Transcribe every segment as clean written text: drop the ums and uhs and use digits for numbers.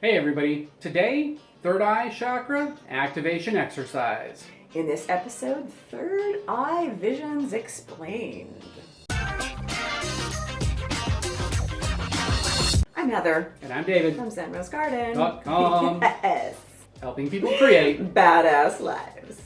Hey everybody, today, third eye chakra activation exercise. In this episode, Third Eye Visions Explained. I'm Heather. And I'm David. From ZenRoseGarden. Yes. Helping people create badass lives.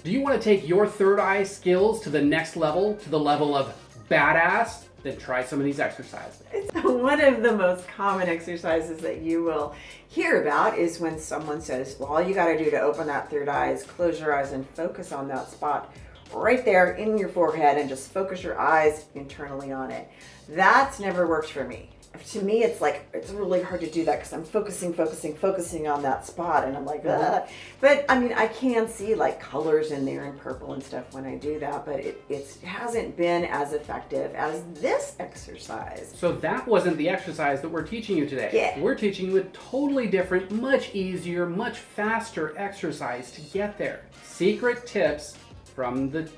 Do you want to take your third eye skills to the next level, to the level of badass? Then try some of these exercises. One of the most common exercises that you will hear about is when someone says, well, all you got to do to open that third eye is close your eyes and focus on that spot right there in your forehead and just focus your eyes internally on it. That's never worked for me. To me, it's like, it's really hard to do that because I'm focusing on that spot, and I'm like, ugh. But I mean, I can see like colors in there and purple and stuff when I do that, but it hasn't been as effective as this exercise. So that wasn't the exercise that we're teaching you today. Yeah. We're teaching you a totally different, much easier, much faster exercise to get there. Secret tips from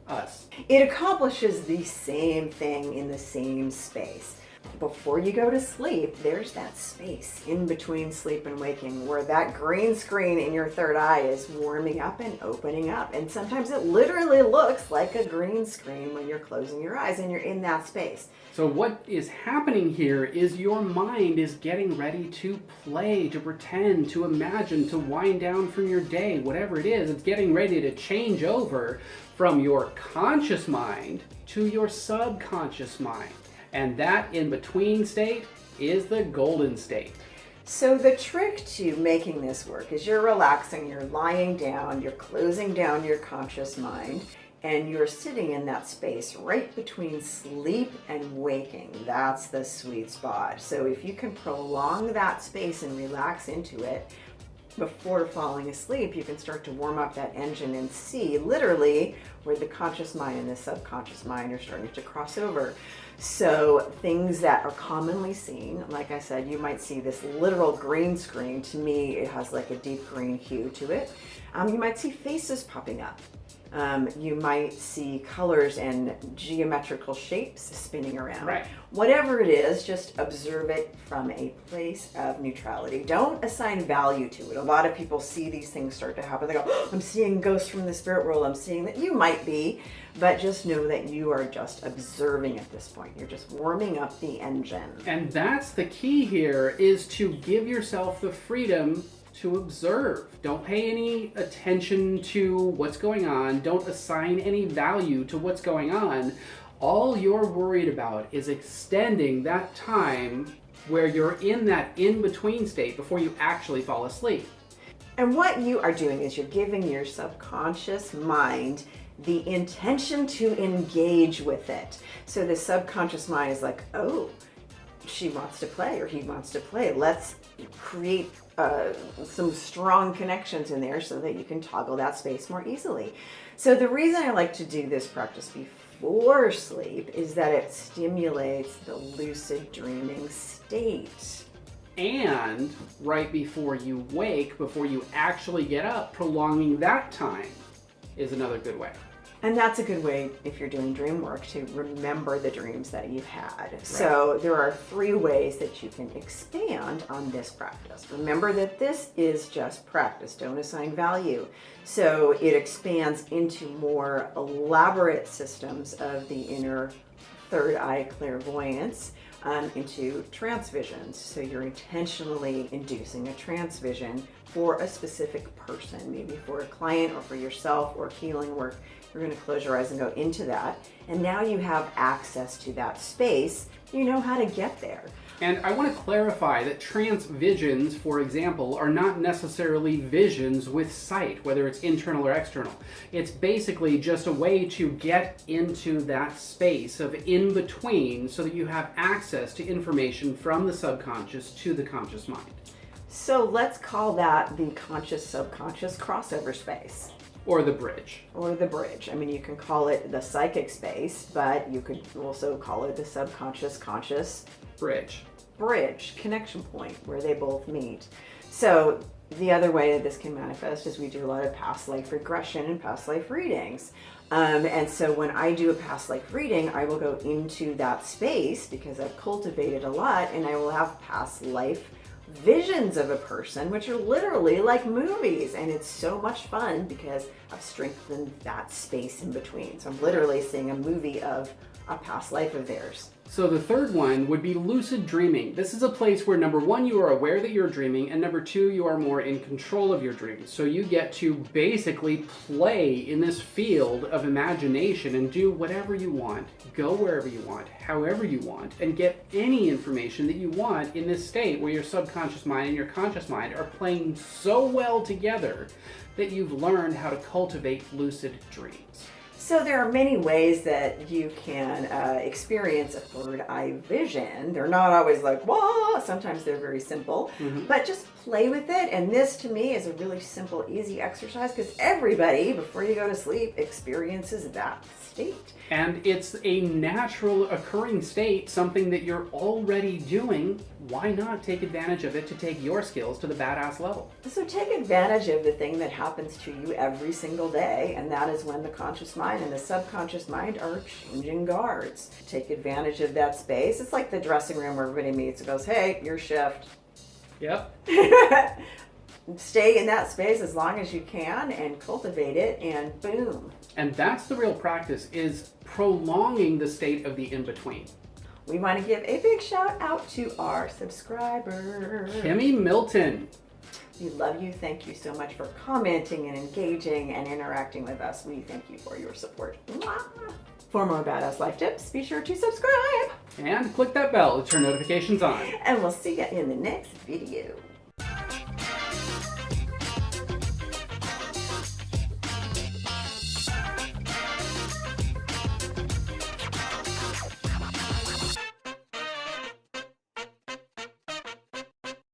us. It accomplishes the same thing in the same space. Before you go to sleep, there's that space in between sleep and waking where that green screen in your third eye is warming up and opening up. And sometimes it literally looks like a green screen when you're closing your eyes and you're in that space. So what is happening here is your mind is getting ready to play, to pretend, to imagine, to wind down from your day, whatever it is. It's getting ready to change over from your conscious mind to your subconscious mind. And that in-between state is the golden state. So the trick to making this work is you're relaxing, you're lying down, you're closing down your conscious mind, and you're sitting in that space right between sleep and waking. That's the sweet spot. So if you can prolong that space and relax into it before falling asleep, you can start to warm up that engine and see literally where the conscious mind and the subconscious mind are starting to cross over. So things that are commonly seen, like I said, you might see this literal green screen. To me, it has like a deep green hue to it. You might see faces popping up. You might see colors and geometrical shapes spinning around. Right. Whatever it is, just observe it from a place of neutrality. Don't assign value to it. A lot of people see these things start to happen. They go, oh, I'm seeing ghosts from the spirit world. I'm seeing that. You might be, but just know that you are just observing at this point. You're just warming up the engine. And that's the key here, is to give yourself the freedom to observe. Don't pay any attention to what's going on. Don't assign any value to what's going on. All you're worried about is extending that time where you're in that in-between state before you actually fall asleep. And what you are doing is you're giving your subconscious mind the intention to engage with it. So the subconscious mind is like, oh, she wants to play or he wants to play. Let's create some strong connections in there so that you can toggle that space more easily. So the reason I like to do this practice before sleep is that it stimulates the lucid dreaming state. And right before you wake, before you actually get up, prolonging that time is another good way. And that's a good way, if you're doing dream work, to remember the dreams that you've had. Right. So there are 3 ways that you can expand on this practice. Remember that this is just practice. Don't assign value. So it expands into more elaborate systems of the inner third eye clairvoyance, into transvisions. So you're intentionally inducing a transvision for a specific person, maybe for a client or for yourself or healing work. You're going to close your eyes and go into that. And now you have access to that space. You know how to get there. And I want to clarify that transvisions, for example, are not necessarily visions with sight, whether it's internal or external. It's basically just a way to get into that space of in between so that you have access to information from the subconscious to the conscious mind. So let's call that the conscious-subconscious crossover space. Or the bridge. Or the bridge. I mean, you can call it the psychic space, but you could also call it the subconscious-conscious bridge, connection point where they both meet. So The other way that this can manifest is we do a lot of past life regression and past life readings. And so when I do a past life reading, I will go into that space because I've cultivated a lot, and I will have past life visions of a person, which are literally like movies. And it's so much fun because I've strengthened that space in between. So I'm literally seeing a movie of a past life of theirs. So the third one would be lucid dreaming. This is a place where, number one, you are aware that you're dreaming, and number two, you are more in control of your dreams. So you get to basically play in this field of imagination and do whatever you want, go wherever you want, however you want, and get any information that you want in this state where your subconscious mind and your conscious mind are playing so well together that you've learned how to cultivate lucid dreams. So there are many ways that you can experience a third eye vision. They're not always like, whoa, sometimes they're very simple, but just play with it. And this to me is a really simple, easy exercise because everybody, before you go to sleep, experiences that state. And it's a natural occurring state, something that you're already doing. Why not take advantage of it to take your skills to the badass level? So take advantage of the thing that happens to you every single day, and that is when the conscious mind and the subconscious mind are changing guards. Take advantage of that space. It's like the dressing room where everybody meets and goes, hey, your shift. Yep. Stay in that space as long as you can and cultivate it, and boom. And that's the real practice, is prolonging the state of the in-between. We want to give a big shout out to our subscriber, Kimmy Milton. We love you. Thank you so much for commenting and engaging and interacting with us. We thank you for your support. Mwah. For more Badass Life tips, be sure to subscribe. And click that bell to turn notifications on. And we'll see you in the next video.